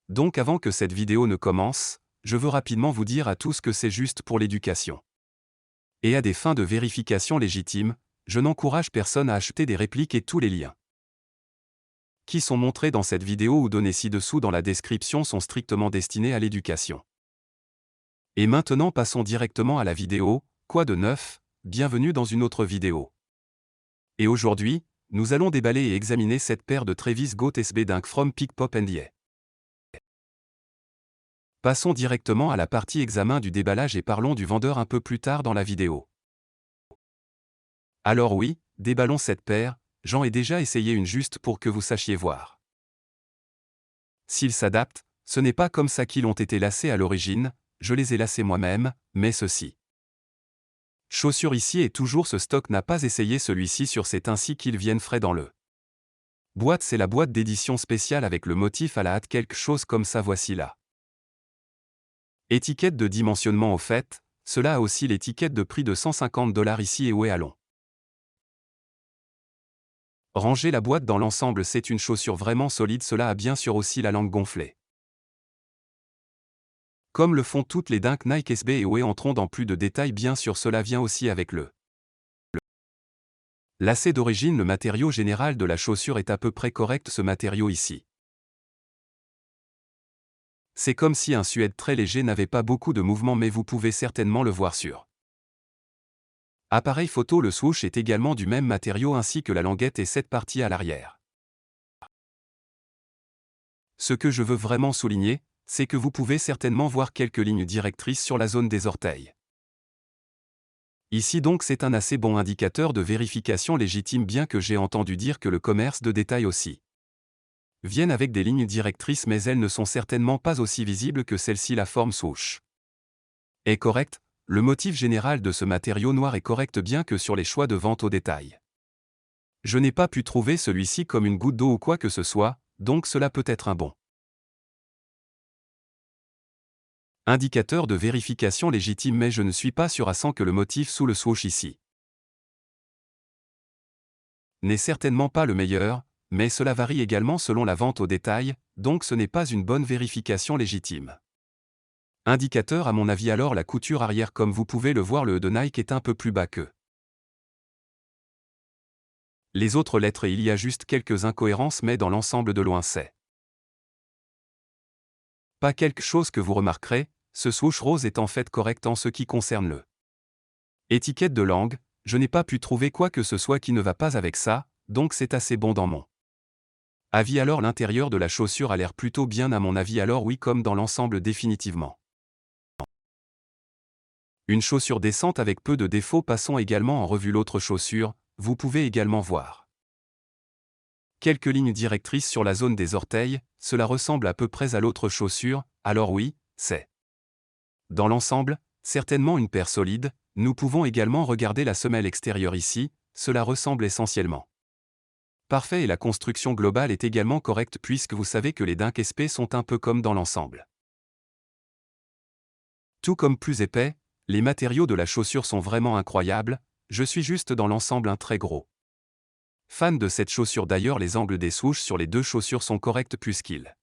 Donc avant que cette vidéo ne commence, je veux rapidement vous dire à tous que c'est juste pour l'éducation. Et à des fins de vérification légitime, je n'encourage personne à acheter des répliques et tous les liens qui sont montrés dans cette vidéo ou donnés ci-dessous dans la description sont strictement destinés à l'éducation. Et maintenant passons directement à la vidéo, quoi de neuf, bienvenue dans une autre vidéo. Et aujourd'hui, nous allons déballer et examiner cette paire de Travis Scott SB Dunk from Pickpop &Yeah. Passons directement à la partie examen du déballage et parlons du vendeur un peu plus tard dans la vidéo. Alors oui, déballons cette paire, j'en ai déjà essayé une juste pour que vous sachiez voir. S'ils s'adaptent, ce n'est pas comme ça qu'ils ont été lacés à l'origine, je les ai lacés moi-même, mais ceci. Chaussures ici et toujours ce stock n'a pas essayé celui-ci sur c'est ainsi qu'ils viennent frais dans le. Boîte c'est la boîte d'édition spéciale avec le motif à la hâte quelque chose comme ça voici là. Étiquette de dimensionnement au fait, cela a aussi l'étiquette de prix de $150 ici et où est allons. Ranger la boîte dans l'ensemble c'est une chaussure vraiment solide cela a bien sûr aussi la langue gonflée. Comme le font toutes les Dunk Nike SB et OE entrons dans plus de détails bien sûr cela vient aussi avec le lacet d'origine le matériau général de la chaussure est à peu près correct ce matériau ici. C'est comme si un suède très léger n'avait pas beaucoup de mouvement mais vous pouvez certainement le voir sur appareil photo le swoosh est également du même matériau ainsi que la languette et cette partie à l'arrière. Ce que je veux vraiment souligner, c'est que vous pouvez certainement voir quelques lignes directrices sur la zone des orteils. Ici donc c'est un assez bon indicateur de vérification légitime bien que j'ai entendu dire que le commerce de détail aussi viennent avec des lignes directrices mais elles ne sont certainement pas aussi visibles que celle-ci la forme swoosh est correcte, le motif général de ce matériau noir est correct bien que sur les choix de vente au détail. Je n'ai pas pu trouver celui-ci comme une goutte d'eau ou quoi que ce soit, donc cela peut être un bon indicateur de vérification légitime mais je ne suis pas sûr à 100 que le motif sous le swoosh ici n'est certainement pas le meilleur, mais cela varie également selon la vente au détail, donc ce n'est pas une bonne vérification légitime. Indicateur à mon avis alors la couture arrière comme vous pouvez le voir le E de Nike est un peu plus bas que les autres lettres et il y a juste quelques incohérences mais dans l'ensemble de loin c'est pas quelque chose que vous remarquerez, ce swoosh rose est en fait correct en ce qui concerne le étiquette de langue, je n'ai pas pu trouver quoi que ce soit qui ne va pas avec ça, donc c'est assez bon dans mon avis alors l'intérieur de la chaussure a l'air plutôt bien à mon avis alors oui comme dans l'ensemble définitivement. Une chaussure décente avec peu de défauts passons également en revue l'autre chaussure, vous pouvez également voir quelques lignes directrices sur la zone des orteils, cela ressemble à peu près à l'autre chaussure, alors oui, c'est dans l'ensemble, certainement une paire solide, nous pouvons également regarder la semelle extérieure ici, cela ressemble essentiellement parfait et la construction globale est également correcte puisque vous savez que les Dunk SP sont un peu comme dans l'ensemble. Tout comme plus épais, les matériaux de la chaussure sont vraiment incroyables, je suis juste dans l'ensemble un très gros fan de cette chaussure d'ailleurs les angles des swoosh sur les deux chaussures sont corrects puisqu'ils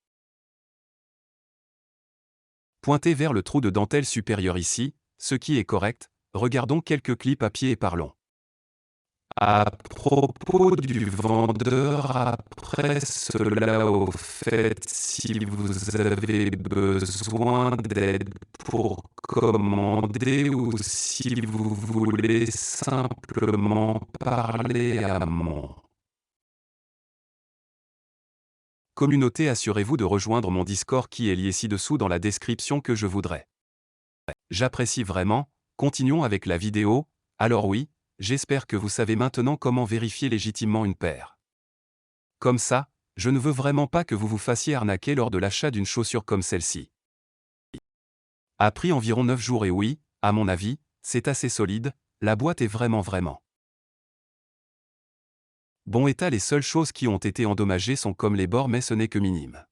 pointaient vers le trou de dentelle supérieur ici, ce qui est correct, regardons quelques clips à pied et parlons. À propos du vendeur, après cela au fait, si vous avez besoin d'aide pour commander ou si vous voulez simplement parler à mon communauté, assurez-vous de rejoindre mon Discord qui est lié ci-dessous dans la description que je voudrais. J'apprécie vraiment, continuons avec la vidéo, alors oui, j'espère que vous savez maintenant comment vérifier légitimement une paire. Comme ça, je ne veux vraiment pas que vous vous fassiez arnaquer lors de l'achat d'une chaussure comme celle-ci. A pris environ 9 jours et oui, à mon avis, c'est assez solide, la boîte est vraiment bon état les seules choses qui ont été endommagées sont comme les bords mais ce n'est que minime.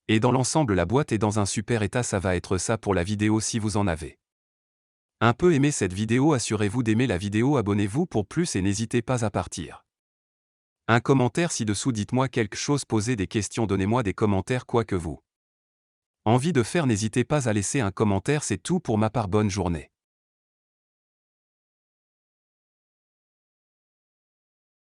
Et dans l'ensemble la boîte est dans un super état ça va être ça pour la vidéo si vous en avez un peu aimé cette vidéo assurez-vous d'aimer la vidéo abonnez-vous pour plus et n'hésitez pas à partir Un commentaire ci-dessous, dites-moi quelque chose, posez des questions, donnez-moi des commentaires, quoi que vous. Envie de faire, n'hésitez pas à laisser un commentaire, c'est tout pour ma part, bonne journée.